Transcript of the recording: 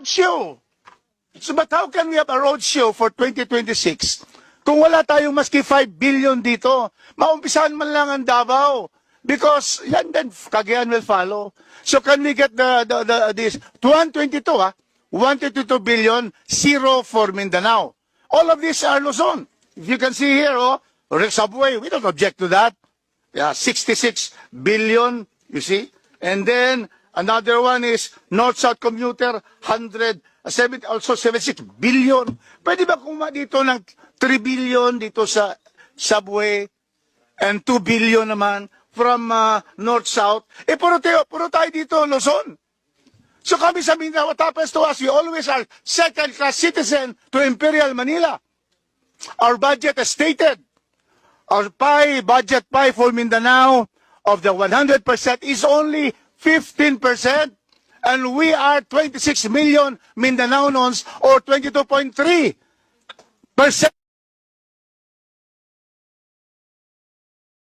show. So but how can we have a road show for 2026 kung wala tayong maski 5 billion dito? Maumpisahan man lang ang Davao. Because yan then Cagayan will follow. So can we get this 122 122 billion, zero for Mindanao. All of these are Luzon. If you can see here, subway, we don't object to that. Yeah, 66 billion, you see. And then another one is North-South commuter, 170, also 76 billion. Pwede ba kuma dito ng 3 billion dito sa subway and 2 billion naman from North-South? Puro tayo dito, Luzon. So kami sa Mindanao, what happens to us? We always are second-class citizen to Imperial Manila. Our budget is stated. Our budget pie for Mindanao of the 100% is only 15%. And we are 26 million Mindanaonons or 22.3%.